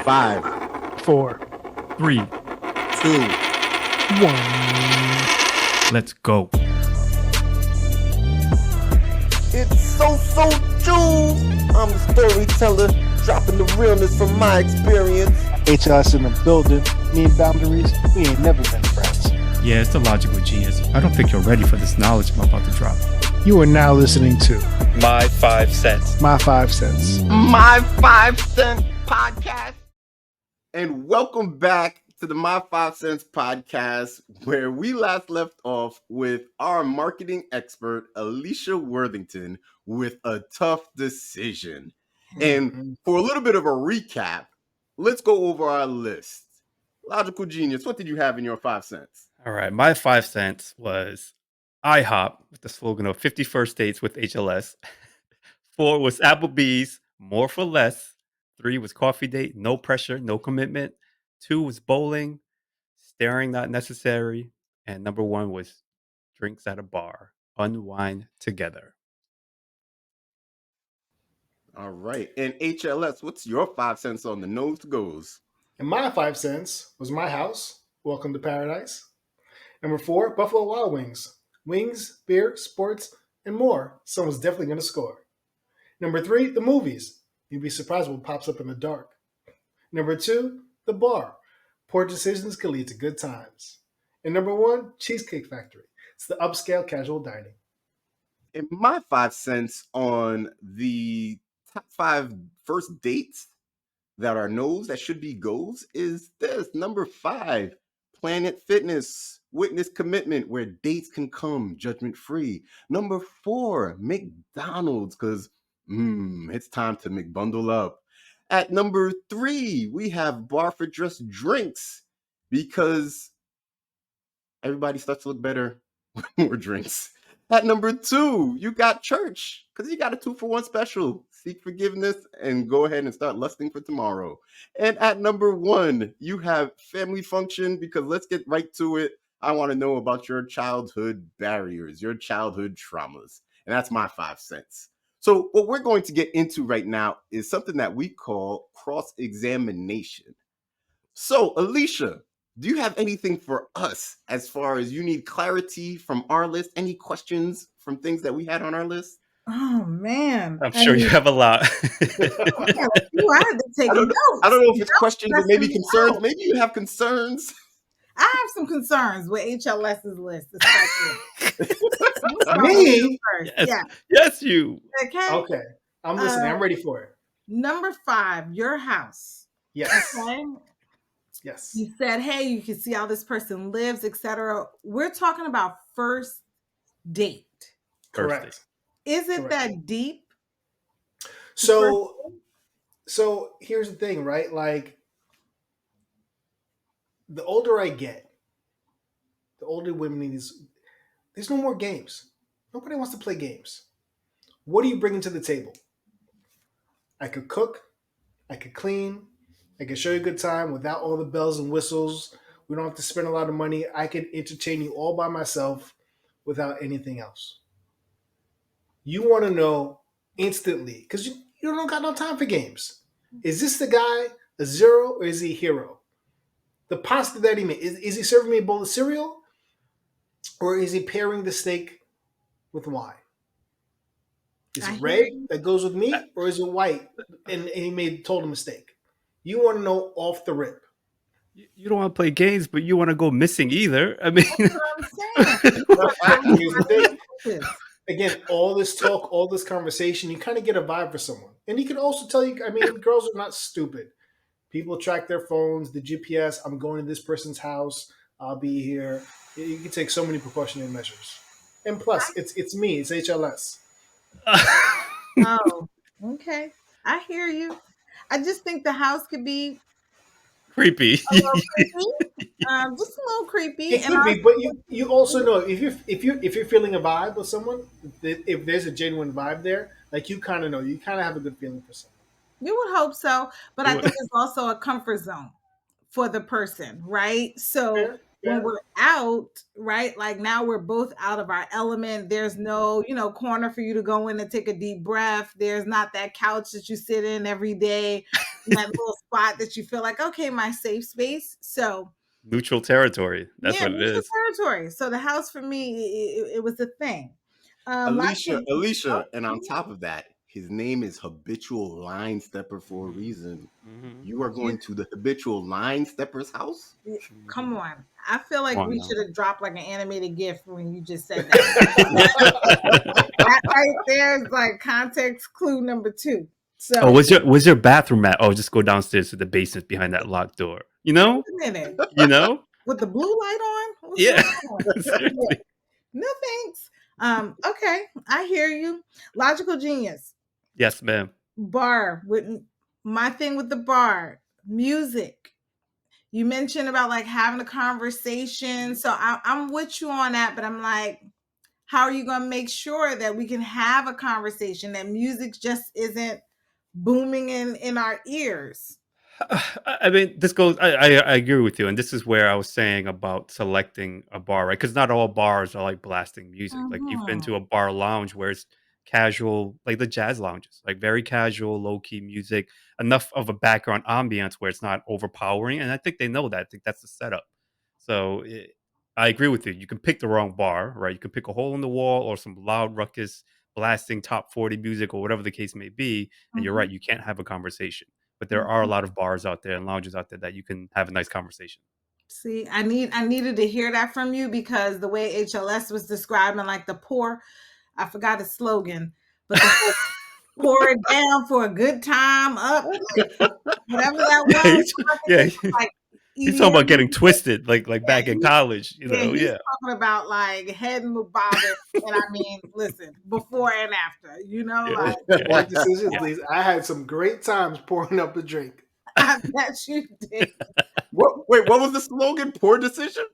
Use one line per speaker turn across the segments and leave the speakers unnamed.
5,
4,
3,
2.
1.
let's go.
It's SoSo Juv. I'm the storyteller, dropping the realness from my experience.
HLS in the building. Me and Boundaries, we ain't never been friends.
Yeah, it's the logical genius. I don't think you're ready for this knowledge I'm about to drop.
You are now listening to
My 5 cents.
My 5 Cents.
My 5 Cent Podcast. And welcome back to the My 5 Cents Podcast, where we last left off with our marketing expert, Aleesha Worthington, with a tough decision. And for a little bit of a recap, let's go over our list. Logical genius, what did you have in your 5 cents?
All right, my 5 cents was IHOP with the slogan of 50 first dates with HLS. 4 was Applebee's, more for less. 3 was coffee date, no pressure, no commitment. 2 was bowling, staring not necessary. And number 1 was drinks at a bar, unwind together.
All right. And HLS, what's your 5 cents on the nose goes?
And my 5 cents was My House, Welcome to Paradise. Number 4, Buffalo Wild Wings. Wings, beer, sports, and more. Someone's definitely going to score. Number 3, the movies. You'd be surprised what pops up in the dark. Number 2, the bar. Poor decisions can lead to good times. And number 1, Cheesecake Factory. It's the upscale casual dining.
And my 5 cents on the top 5 first dates that are no's that should be go's is this. Number 5, Planet Fitness, witness commitment where dates can come judgment free. Number 4, McDonald's, because it's time to McBundle up. At number 3, we have bar for just drinks because everybody starts to look better with more drinks. At number 2, you got church because you got a 2-for-1 special. Seek forgiveness and go ahead and start lusting for tomorrow. And at number 1, you have family function because let's get right to it. I want to know about your childhood barriers, your childhood traumas. And that's my 5 cents. So what we're going to get into right now is something that we call cross-examination. So, Aleesha, do you have anything for us as far as you need clarity from our list? Any questions from things that we had on our list?
Oh man,
I'm sure you have a lot.
Yeah, you had to take notes.
I don't know if it's questions or maybe concerns. Maybe you have concerns.
I have some concerns with HLS's list.
Me?
Yes, you.
Okay.
I'm listening. I'm ready for it.
Number 5, your house.
Yes.
Okay.
Yes.
You said, hey, you can see how this person lives, etc. We're talking about first date.
Correct.
Is it that deep?
So here's the thing, right? Like, the older I get, the older women there's no more games. Nobody wants to play games. What are you bringing to the table? I could cook. I could clean. I can show you a good time without all the bells and whistles. We don't have to spend a lot of money. I can entertain you all by myself without anything else. You want to know instantly, because you don't got no time for games. Is this the guy a zero or is he a hero? The pasta that he made, is he serving me a bowl of cereal or is he pairing the steak with wine? Is it red that goes with meat or is it white and he told a mistake? You want to know off the rip.
You don't want to play games, but you want to go missing either. I mean,
that's what I'm saying.
Here's the thing. Again, all this talk, all this conversation, you kind of get a vibe for someone. And he can also tell you, I mean, girls are not stupid. People track their phones, the GPS. I'm going to this person's house. I'll be here. You can take so many precautionary measures. And plus, it's me. It's HLS.
Oh, okay. I hear you. I just think the house could be
creepy.
A little creepy. Just a little creepy.
It could be, but you also know if you're feeling a vibe with someone, if there's a genuine vibe there, like you kind of know, you kind of have a good feeling for someone.
You would hope so, but I think it's also a comfort zone for the person, right? So when we're out, right, like now we're both out of our element. There's no, corner for you to go in and take a deep breath. There's not that couch that you sit in every day. that little spot that you feel like, okay, my safe space. So
Neutral territory. That's
yeah,
what it
neutral
is.
territory. So the house for me, it was a thing.
Alicia,
Oh,
Alicia, and on top of that, his name is habitual line stepper for a reason.
Mm-hmm.
You are going to the habitual line stepper's house?
come on. I feel
Come
like
on
we
now.
should have dropped like an animated GIF when you just said that right there is like context clue number 2.
Oh,
So
where's your bathroom at? Oh, just go downstairs to the basement behind that locked door. You know?
wait a minute.
You know?
With the blue light on? What's
Yeah.
going on? Yeah.
Seriously.
No thanks. Okay, I hear you. Logical genius.
Yes, ma'am.
Bar with my thing with the bar, music. You mentioned about like having a conversation. So I'm with you on that, but I'm like, how are you going to make sure that we can have a conversation, that music just isn't booming in our ears?
I mean, this goes. I agree with you, and this is where I was saying about selecting a bar, right? Because not all bars are like blasting music. Like you've been
Mhm.
to a bar lounge where it's casual, like the jazz lounges, like very casual, low key music, enough of a background ambience where it's not overpowering. And I think they know that. I think that's the setup. So I agree with you. You can pick the wrong bar, right? You can pick a hole in the wall or some loud ruckus blasting top 40 music or whatever the case may be, and you're right.
Mhm.
You can't have a conversation, but there are a
Mhm.
lot of bars out there and lounges out there that you can have a nice conversation.
See, I needed to hear that from you because the way HLS was describing like the poor, I forgot his slogan, but the whole pour it down for a good time up, whatever that
Yeah,
was.
yeah,
Like
he's talking about
EDM.
getting twisted, like
Yeah,
back in college, you
yeah,
know.
he's
Yeah,
talking about like head and bobbing. And I mean, listen, before and after,
yeah,
like
yeah,
Poor decisions,
yeah.
Lisa. I had some great times pouring up a drink.
I bet you did.
What was the slogan? Poor decision?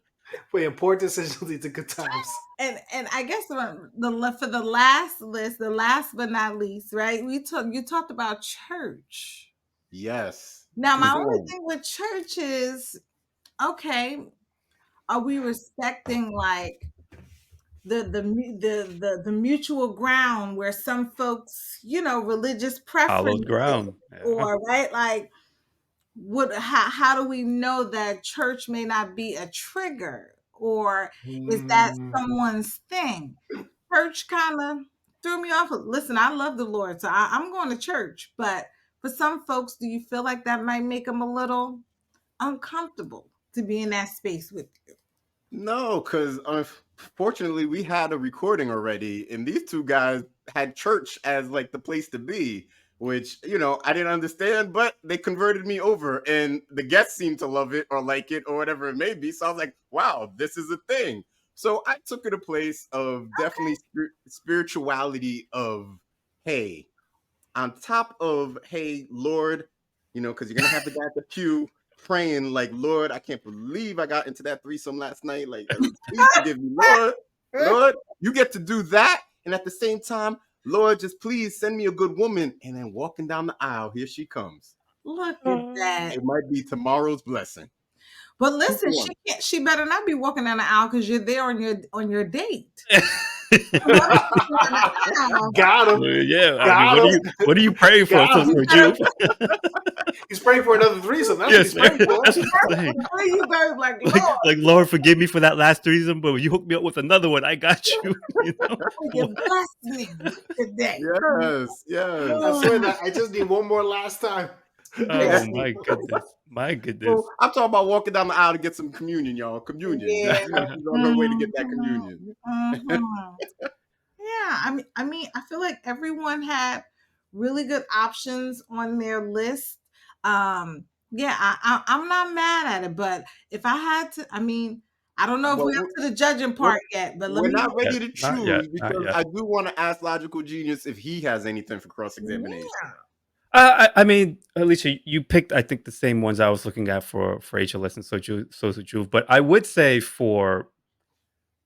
Wait, poor decisions lead to good times.
And I guess for the last list, the last but not least, right? You talked about church.
Yes.
Now, my
Come
only
on.
thing with church is, okay, are we respecting like the mutual ground where some folks, religious
Hollowed
preferences,
ground. Yeah.
or right, like how do we know that church may not be a trigger, or is that
Mm,
someone's thing? Church kind of threw me off. Listen, I love the Lord, so I'm going to church, but for some folks, do you feel like that might make them a little uncomfortable to be in that space with you?
No, because unfortunately we had a recording already, and these two guys had church as like the place to be, which I didn't understand, but they converted me over, and the guests seemed to love it or like it or whatever it may be. So I was like, wow, this is a thing. So I took it a place of definitely spirituality of, hey, on top of, hey, Lord, because you're gonna have the guy at the pew praying like, Lord, I can't believe I got into that threesome last night. Like, please forgive me, Lord. Lord, you get to do that, and at the same time, Lord, just please send me a good woman. And then walking down the aisle, here she comes.
Look at that.
It might be tomorrow's blessing.
But
Two
listen,
for one.
she better not be walking down the aisle because you're there on your date. Whoever's walking down the aisle,
got him.
Yeah, I mean,
Got him.
what are you praying for,
Got him.
SoSo Juv?
He's praying for another threesome. That's what
Yes,
he's
man.
praying for.
That's what I'm saying.
where you guys like,
Like, Lord, forgive me for that last threesome, but you hook me up with another one. I got you. You know?
Lord, you bless me today.
Yes, yes.
I
Oh,
swear that I just need one more last time.
Oh
yeah.
my goodness, my goodness.
So I'm talking about walking down the aisle to get some communion, y'all. Communion.
Yeah.
She's on her way to get that communion.
Mhm. Yeah, I feel like everyone had really good options on their list. Yeah, I'm not mad at it, but if I had to, I don't know if
But
we're up to the judging
we're,
part yet, but let
we're
me.
not
Yet,
ready to
not yet,
choose
not
because
yet.
I do want to ask Logical Genius if he has anything for cross examination.
Yeah.
I mean, Alicia, you picked, I think, the same ones I was looking at for HLS and SoSo Juv, but I would say for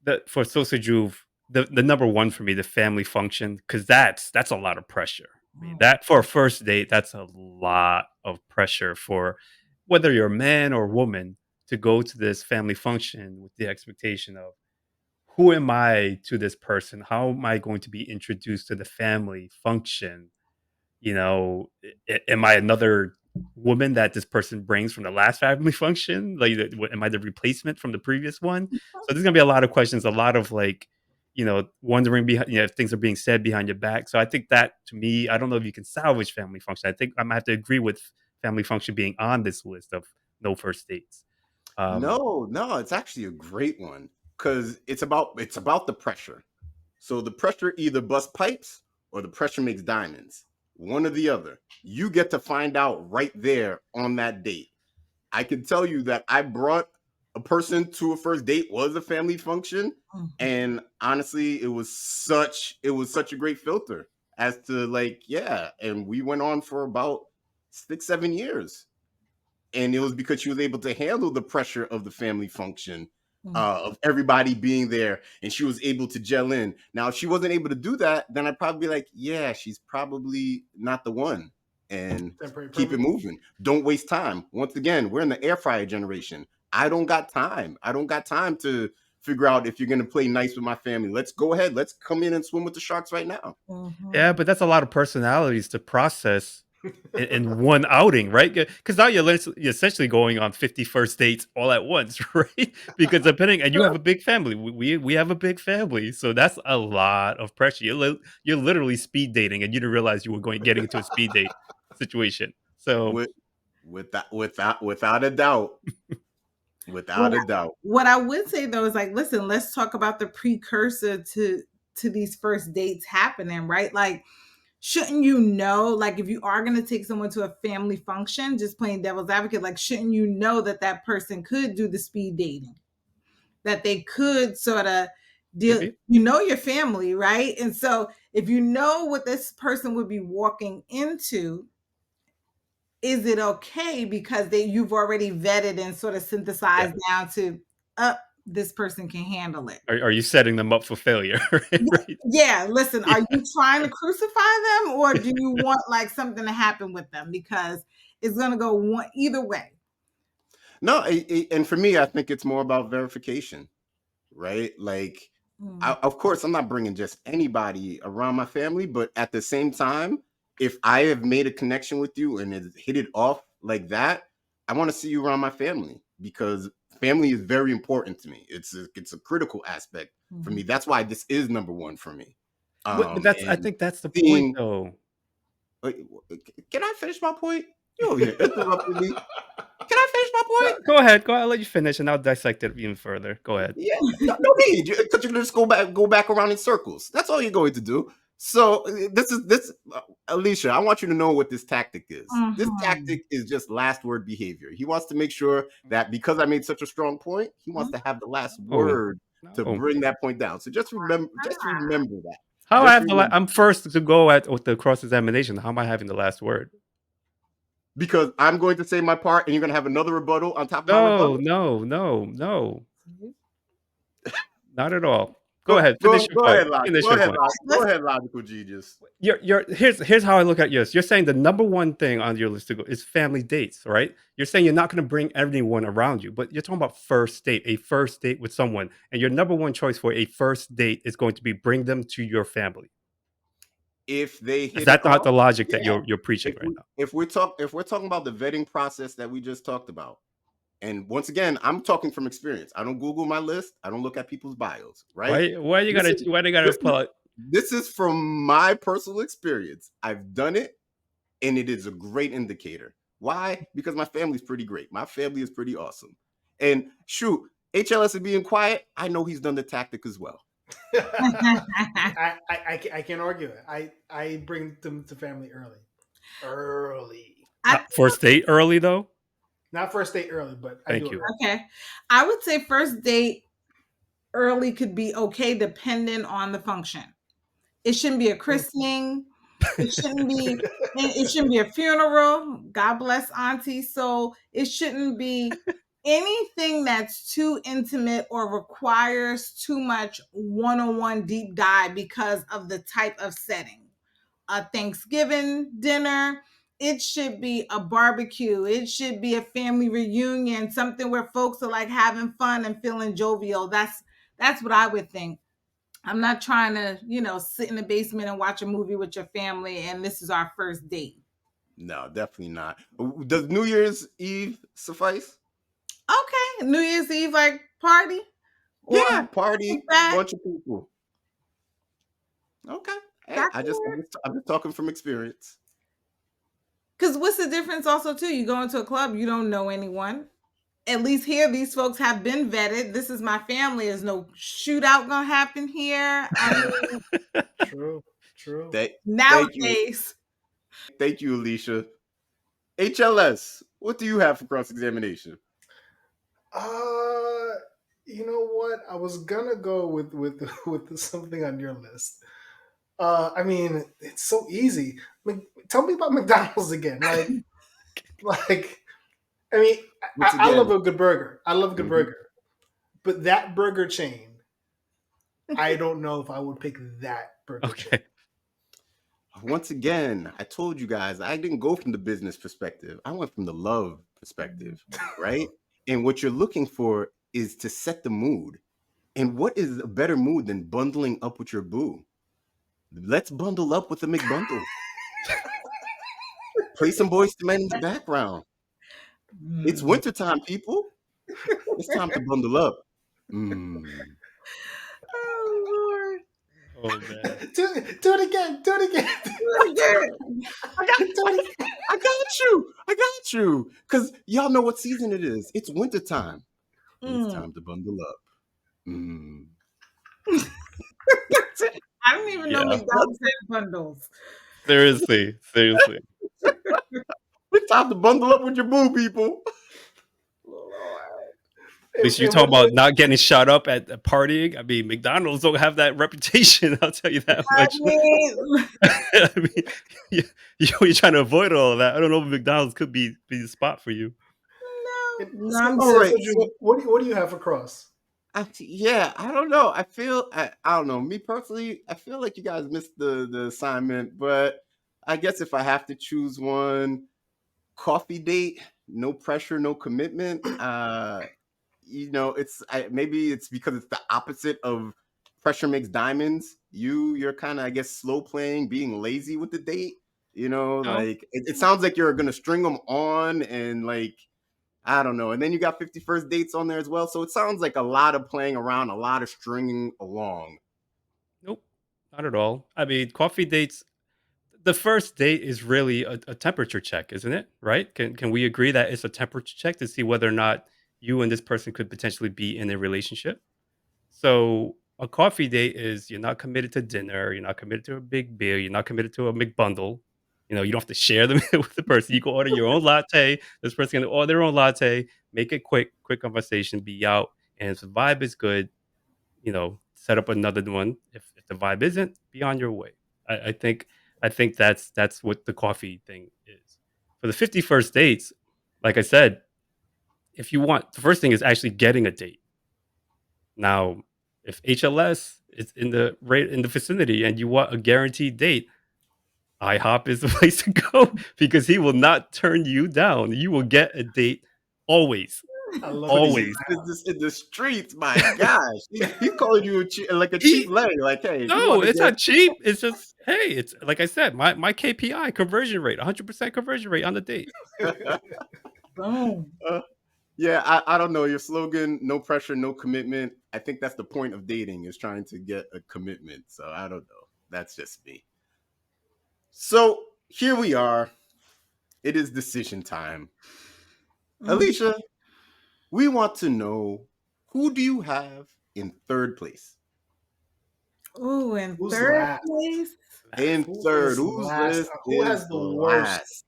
SoSo Juv, the number one for me, the family function, because that's a lot of pressure. I mean, that for a first date, that's a lot of pressure for whether you're a man or woman to go to this family function with the expectation of who am I to this person? How am I going to be introduced to the family function? You know, am I another woman that this person brings from the last family function? Like, am I the replacement from the previous one? So there's gonna be a lot of questions, a lot of like, wondering behind, if things are being said behind your back. So I think that to me, I don't know if you can salvage family function. I think I'm gonna have to agree with family function being on this list of no first dates.
No, it's actually a great one because it's about the pressure. So the pressure either busts pipes or the pressure makes diamonds. One or the other. You get to find out right there on that date. I can tell you that I brought a person to a first date was a family function, and honestly, it was such a great filter as to like, yeah, and we went on for about 6-7 years, and it was because she was able to handle the pressure of the family function, of everybody being there, and she was able to gel in. Now, if she wasn't able to do that, then I'd probably be like, yeah, she's probably not the one, and
Temporary
keep it
permanent.
moving. Don't waste time. Once again, we're in the air fryer generation. I don't got time. I don't got time to figure out if you're going to play nice with my family. Let's go ahead. Let's come in and swim with the sharks right now.
Yeah, but that's a lot of personalities to process in one outing, right? Because now you're essentially going on 50 first dates all at once, right? Because depending, and you have a big family. We have a big family, so that's a lot of pressure. You're literally speed dating, and you didn't realize you were getting into a speed date situation. So
With without a doubt,
What
without a doubt.
what I would say though is like, listen, let's talk about the precursor to these first dates happening, right? Like, shouldn't you know, like, if you are going to take someone to a family function, just playing devil's advocate, like, shouldn't you know that that person could do the speed dating, that they could sort of deal,
maybe.
your family, right? And so if you know what this person would be walking into, is it okay because you've already vetted and sort of
Yeah.
synthesized down to, this person can handle it.
Are you setting them up for failure? Right?
Yeah, listen,
Yeah.
are you trying to crucify them or do you want like something to happen with them? Because it's going to go either way.
No, and for me, I think it's more about verification, right? Like, of course, I'm not bringing just anybody around my family, but at the same time, if I have made a connection with you and it hit it off like that, I want to see you around my family because family is very important to me. It's a critical aspect for me. That's why this is number one for me.
But I
And
think that's the point,
seeing,
though.
wait, can I finish my point? You over here interrupting me. Can I finish my
No,
point?
go ahead. Go ahead. I'll let you finish, and I'll dissect it even further. Go ahead.
Yeah, no need, because you're gonna just go back around in circles. That's all you're going to do. So this, Aleesha. I want you to know what this tactic is. This tactic is just last word behavior. He wants to make sure that because I made such a strong point, he wants to have the last
Oh,
word to
no.
bring that point down. So just remember that.
How I
Just
have
remember,
I'm first to go with the cross examination. How am I having the last word?
because I'm going to say my part, and you're gonna have another rebuttal on top of my
No,
rebuttal.
no, no, no, not at all. Go
Go
ahead.
go
Finish your
go
point.
ahead, Log.
Finish
Go
your
ahead,
point.
Log. Go ahead, logical genius.
Here's how I look at yours. You're saying the number one thing on your list to go is family dates, right? You're saying you're not going to bring everyone around you, but you're talking about first date, a first date with someone, and your number one choice for a first date is going to be bring them to your family.
If they
Is
hit it
that not
off,
the logic that
yeah.
you're preaching
If
right
we
now?
if we're talking about the vetting process that we just talked about, and once again, I'm talking from experience. I don't Google my list. I don't look at people's bios. Right. This is
Why you gotta
this
pull
is
out?
this is from my personal experience. I've done it, and it is a great indicator. Why? Because my family's pretty great. My family is pretty awesome. And shoot, HLS is being quiet. I know he's done the tactic as well.
I can't argue it. I bring them to family early.
Not first date early though.
Not first date early, but I
Thank
do it
you.
early.
Okay. I would say first date early could be okay depending on the function. It shouldn't be a christening. It shouldn't be a funeral. God bless Auntie. So it shouldn't be anything that's too intimate or requires too much one-on-one deep dive because of the type of setting. A Thanksgiving dinner, it should be a barbecue. It should be a family reunion, something where folks are like having fun and feeling jovial. That's what I would think. I'm not trying to, sit in the basement and watch a movie with your family and this is our first date.
No, definitely not. Does New Year's Eve suffice?
Okay, New Year's Eve like party or
Yeah, party,
that
bunch of people. Okay. Hey,
that can work.
I'm just talking from experience.
Because what's the difference also too? You go into a club, you don't know anyone. At least here, these folks have been vetted. This is my family. There's no shootout gonna happen here. I mean,
True. True.
Thank, thank you,
nowadays.
thank you, Aleesha. HLS, what do you have for cross examination?
Uh, you know what? I was gonna go with something on your list. I mean, it's so easy. Tell me about McDonald's again. Like, I mean,
Once
I love
again,
a good burger. I love a good
mhm.
burger, but that burger chain, I don't know if I would pick that burger chain.
Okay.
Once again, I told you guys I didn't go from the business perspective. I went from the love perspective, right? And what you're looking for is to set the mood. And what is a better mood than bundling up with your boo? Let's bundle up with the McBundle. Play some Boys to Men in the background. It's wintertime, people. It's time to bundle up. Mm.
Oh Lord.
Oh man.
Do it again. Do it again.
I got you. I got you. Because y'all know what season it is. It's wintertime. And it's time to bundle up. Mm. That's it.
I don't even know
Yeah.
McDonald's had bundles.
Seriously.
It's time to bundle up with your boo, people.
At least you talk about not getting shot up at partying. I mean, McDonald's don't have that reputation. I'll tell you that
I
much.
mean,
I mean, you're trying to avoid all of that. I don't know if McDonald's could be the spot for you.
no, I'm
All right.
What do you have for cross?
Yeah, I don't know. I don't know. Me personally, I feel like you guys missed the assignment, but I guess if I have to choose one, coffee date, no pressure, no commitment. Maybe it's because it's the opposite of pressure makes diamonds. You're kind of, I guess, slow playing, being lazy with the date.
No.
Like it sounds like you're gonna string them on and like I don't know. And then you got 51st dates on there as well. So it sounds like a lot of playing around, a lot of stringing along.
Nope. Not at all. I mean, coffee dates. The first date is really a temperature check, isn't it? Right? Can we agree that it's a temperature check to see whether or not you and this person could potentially be in a relationship? So a coffee date is you're not committed to dinner, you're not committed to a big meal, you're not committed to a McBundle. You don't have to share the meal with the person. You can order your own latte. This person can order their own latte. Make it quick conversation. Be out, and if the vibe is good, set up another one. If the vibe isn't, be on your way. I think that's what the coffee thing is. For the 51st dates, like I said, if you want, the first thing is actually getting a date. Now, if HLS is in the vicinity and you want a guaranteed date, IHOP is the place to go because he will not turn you down. You will get a date always.
I love
Always.
Business in the streets, my gosh. He's calling you a cheap lay. Like, hey, if you
No,
want to
it's
get
not cheap. It's just, hey, it's like I said, my KPI conversion rate, 100% conversion rate on the date.
boom.
yeah, I don't know. Your slogan, no pressure, no commitment. I think that's the point of dating is trying to get a commitment. So I don't know. That's just me. So here we are. It is decision time. Aleesha, we want to know who do you have in third place?
Oh, in
Who's
third
last?
place?
In
Who
third,
is
whose
last?
list
Who
is
has the
the
worst?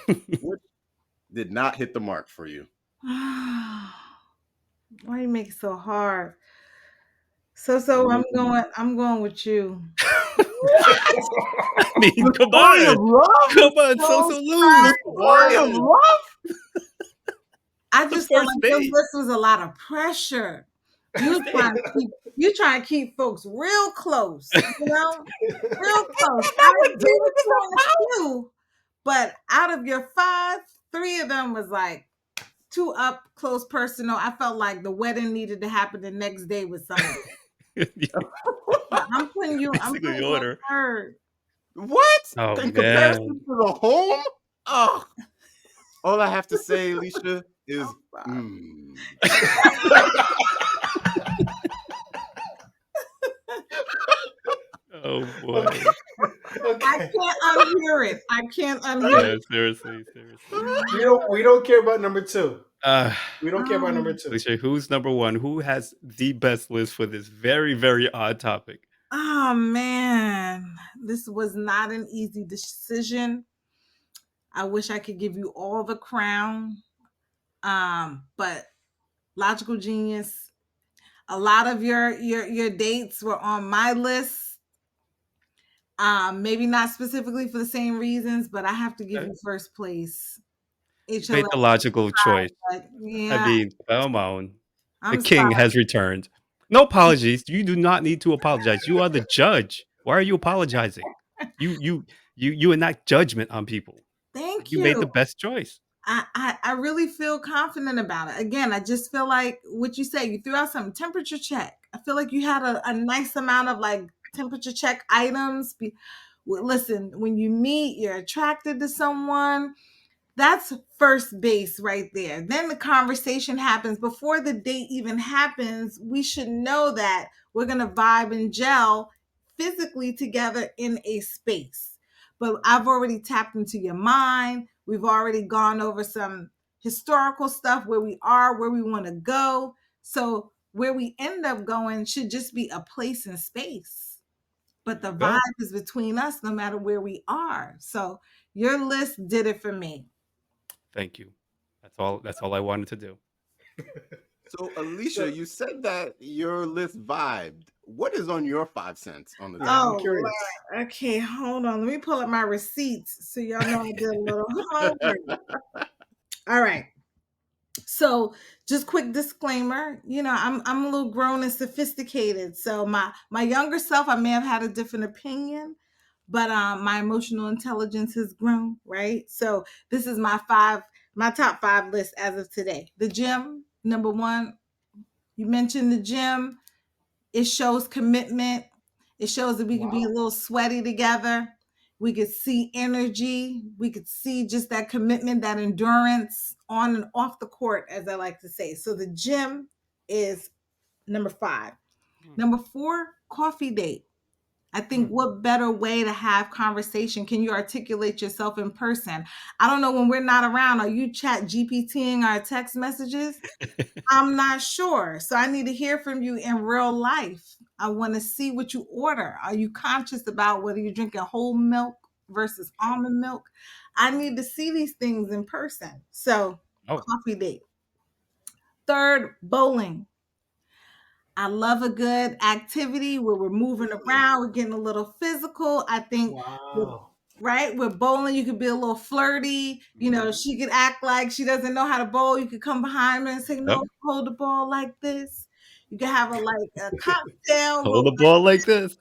last? What did not hit the mark for you?
Why you make it so hard? So I'm going with you.
I mean, come
Story of
on.
love?
Come on,
So
SoSo Lose.
Story of love?
I
The
just feel
first
like this
date.
list was a lot of pressure. You trying to keep folks real close, real close. I agree with you on a few, but out of your 5, 3 of them was like too up close personal. I felt like the wedding needed to happen the next day with somebody. I'm putting you
Basically
on
order.
third.
What?
Oh,
In
man.
comparison to the home? Oh, all I have to say, Aleesha, is
sorry.
Oh boy.
Okay.
I
Okay.
can't unhear it. I can't unhear
Yeah,
it.
seriously.
We don't care about number two.
Uh,
We don't care about number two.
Alicia, who's number one? Who has the best list for this very, very odd topic?
Oh man, this was not an easy decision. I wish I could give you all the crown. But logical genius, a lot of your dates were on my list. Maybe not specifically for the same reasons, but I have to give
Okay.
you first place.
You
HLS,
made the logical choice.
but
I
yeah,
mean, come on. The
I'm
king
sorry.
has returned. No apologies. You do not need to apologize. You are the judge. Why are you apologizing? You enact judgment on people.
Thank
You made the
you.
best choice.
I really feel confident about it. Again, I just feel like what you say, you threw out some temperature check. I feel like you had a nice amount of like temperature check items. Listen, when you meet, you're attracted to someone. That's first base right there. Then the conversation happens. Before the date even happens, we should know that we're going to vibe and gel physically together in a space. But I've already tapped into your mind. We've already gone over some historical stuff, where we are, where we want to go. So where we end up going should just be a place and space. But the
Go.
vibe is between us no matter where we are. So your list did it for me.
Thank you. That's all I wanted to do.
So, Aleesha, you said that your list vibed. What is on your 5 cents on the
Yeah,
top?
I'm
Oh,
curious.
Lord. Okay, hold on. Let me pull up my receipts so y'all know I did a little homework. All right. So, just quick disclaimer. I'm a little grown and sophisticated. So my younger self, I may have had a different opinion, but my emotional intelligence has grown. Right. So this is my top 5 list as of today. The gym, number one. You mentioned the gym. It shows commitment. It shows that we can be a little sweaty together. We could see energy. We could see just that commitment, that endurance on and off the court, as I like to say. So the gym is number 5. Number 4, coffee date. I think what better way to have conversation? Can you articulate yourself in person? I don't know, when we're not around, are you chat GPTing our text messages? I'm not sure. So I need to hear from you in real life. I want to see what you order. Are you conscious about whether you're drinking whole milk versus almond milk? I need to see these things in person. So,
Oh,
coffee date. Third, bowling. I love a good activity where we're moving around, we're getting a little physical. I think
Wow.
right? With bowling, you could be a little flirty. She could act like she doesn't know how to bowl. You could come behind her and say,
yep.
"No, hold the ball like this." You could have a cocktail,
Hold the ball like this.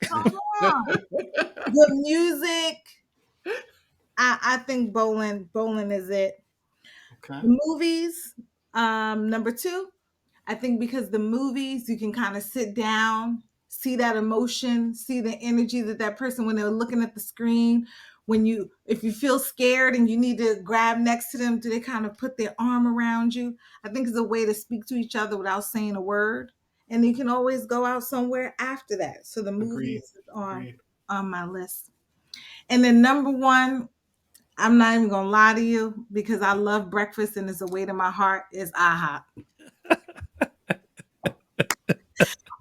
come on, good music. I think bowling is it.
Okay.
The movies, number 2. I think because the movies, you can kind of sit down, see that emotion, see the energy that person, when they're looking at the screen, if you feel scared and you need to grab next to them, do they kind of put their arm around you? I think it's a way to speak to each other without saying a word. And you can always go out somewhere after that. So the
Agreed.
movies is on
Agreed.
my list. And then number 1, I'm not even gonna lie to you, because I love breakfast and it's a weight in my heart, is IHOP.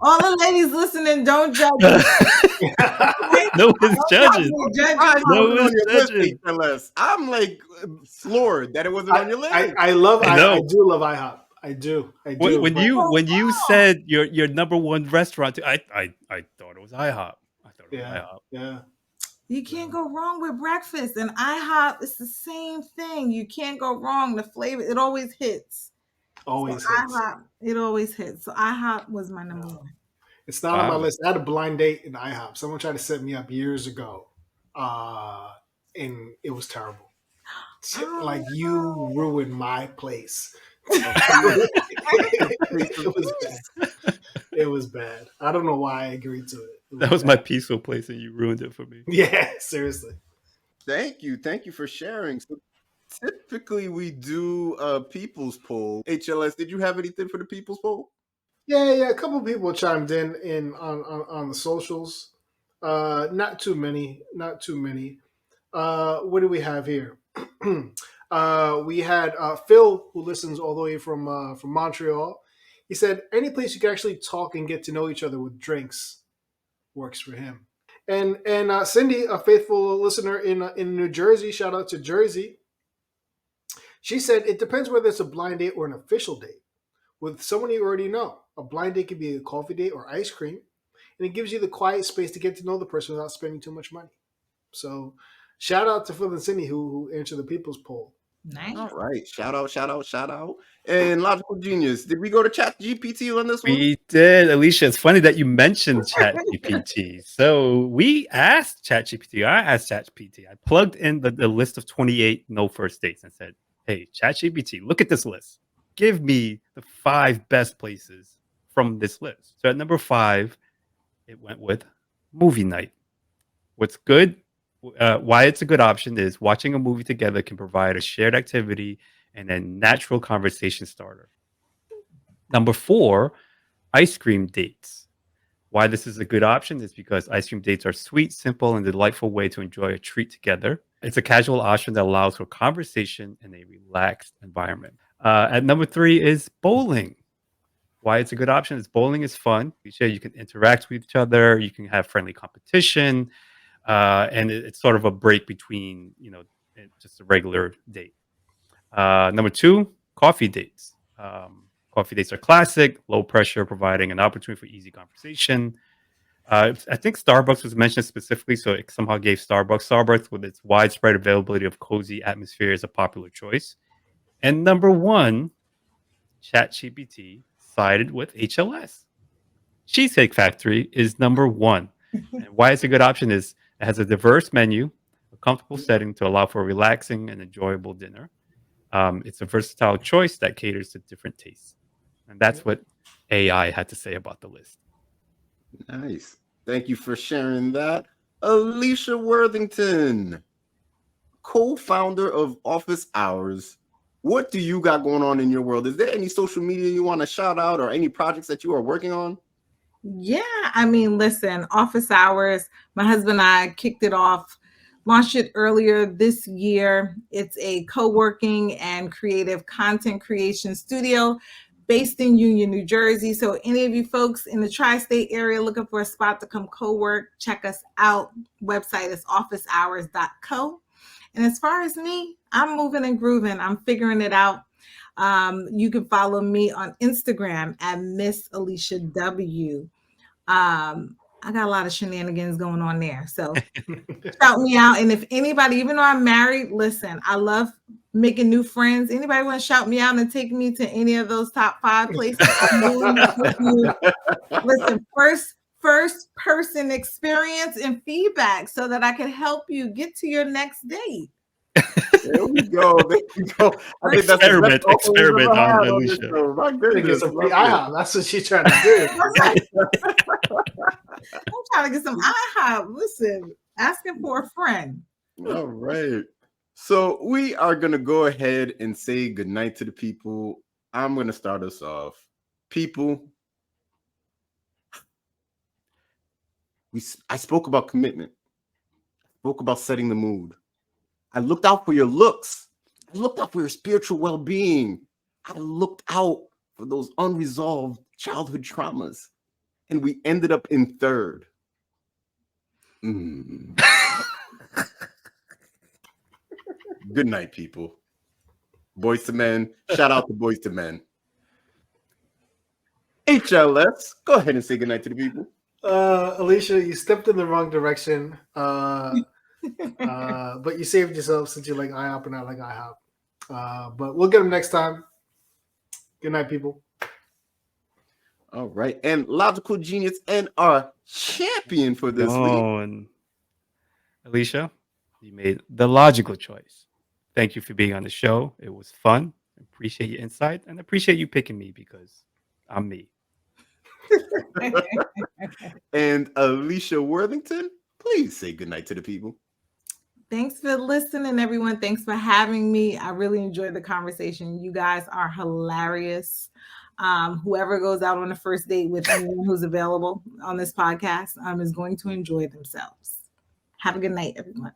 All the ladies listening, don't judge me. Okay?
No one's
Don't
judging.
judge
Surprised it
me.
No
wasn't
one's
on your list,
judging.
HLS. I'm like floored that it wasn't on your list.
I
know.
do love IHOP. I do.
When
but
you said your number one restaurant, I thought it was IHOP. I thought it was
yeah,
IHOP.
yeah.
You can't go wrong with breakfast. And IHOP, it's the same thing. You can't go wrong. The flavor, it always hits.
Always
So
hits.
IHOP, it always hits. So IHOP was my number 1.
It's not on my
Wow.
list. I had a blind date in IHOP. Someone tried to set me up years ago, and it was terrible. Like, you ruined my place. It was bad. It was bad. I don't know why I agreed to it.
That was my peaceful place, and you ruined it for me.
Yeah, seriously.
Thank you. Thank you for sharing. So typically we do a people's poll. HLS, did you have anything for the people's poll?
Yeah. A couple people chimed in on the socials. Not too many. Not too many. What do we have here? We had Phil, who listens all the way from Montreal. He said any place you can actually talk and get to know each other with drinks works for him. And Cindy, a faithful listener in New Jersey, shout out to Jersey. She said it depends whether it's a blind date or an official date. With someone you already know, a blind date could be a coffee date or ice cream, and it gives you the quiet space to get to know the person without spending too much money. So, shout out to Phil and Cindy who answered the people's poll.
Nice.
All right. Shout out, shout out, shout out. And Logical Genius, did we go to Chat GPT on this one?
We did, Aleesha. It's funny that you mentioned ChatGPT. So we asked ChatGPT. I asked ChatGPT. I plugged in the list of 28 no first dates and said, "Hey, ChatGPT, look at this list. Give me the 5 best places from this list." So at number 5, it went with movie night. What's good? Why it's a good option is watching a movie together can provide a shared activity and a natural conversation starter. Number 4, ice cream dates. Why this is a good option is because ice cream dates are sweet, simple, and delightful way to enjoy a treat together. It's a casual option that allows for conversation in a relaxed environment. At number 3 is bowling. Why it's a good option is bowling is fun. You can interact with each other. You can have friendly competition, and it's sort of a break between just a regular date. Number 2, coffee dates. Coffee dates are classic, low pressure, providing an opportunity for easy conversation. I think Starbucks was mentioned specifically, so it somehow gave Starbucks. Starbucks, with its widespread availability of cozy atmosphere, is a popular choice. And number 1, ChatGPT sided with HLS. Cheesecake Factory is number 1. And why it's a good option is it has a diverse menu, a comfortable setting to allow for a relaxing and enjoyable dinner. It's a versatile choice that caters to different tastes. And that's what AI had to say about the list.
Nice. Thank you for sharing that. Aleesha Worthington, co-founder of Office Hours. What do you got going on in your world? Is there any social media you want to shout out or any projects that you are working on?
Yeah, I mean, listen, Office Hours, my husband and I kicked it off, launched it earlier this year. It's a co-working and creative content creation studio based in Union, New Jersey. So any of you folks in the tri-state area looking for a spot to come co-work, check us out. Website is officehours.co. And as far as me, I'm moving and grooving. I'm figuring it out. You can follow me on Instagram at Miss Aleesha W. I got a lot of shenanigans going on there. So shout me out. And if anybody, even though I'm married, listen, I love making new friends. Anybody want to shout me out and take me to any of those top 5 places? Listen, first person experience and feedback so that I can help you get to your next date.
There we go. There we go. I think that's
Experiment
the best
on
on this
Aleesha.
show. My
Get
goodness.
some free IHOP. That's what she's trying to do.
I'm trying to get some IHOP. Listen, asking for a friend.
All right. So we are going to go ahead and say goodnight to the people. I'm going to start us off. People, I spoke about commitment. I spoke about setting the mood. I looked out for your looks. I looked out for your spiritual well-being. I looked out for those unresolved childhood traumas. And we ended up in third. Good night, people. Boys to Men. Shout out to Boys to Men. HLS, go ahead and say goodnight to the people.
Aleesha, you stepped in the wrong direction. But you saved yourself since you like IHOP and I like IHOP. But we'll get them next time. Good night, people.
All right. And Logical Genius and our champion for this week.
Aleesha, you made the logical choice. Thank you for being on the show. It was fun. I appreciate your insight and appreciate you picking me because I'm me.
And Aleesha Worthington, please say goodnight to the people.
Thanks for listening, everyone. Thanks for having me. I really enjoyed the conversation. You guys are hilarious. Whoever goes out on a first date with anyone who's available on this podcast is going to enjoy themselves. Have a good night, everyone.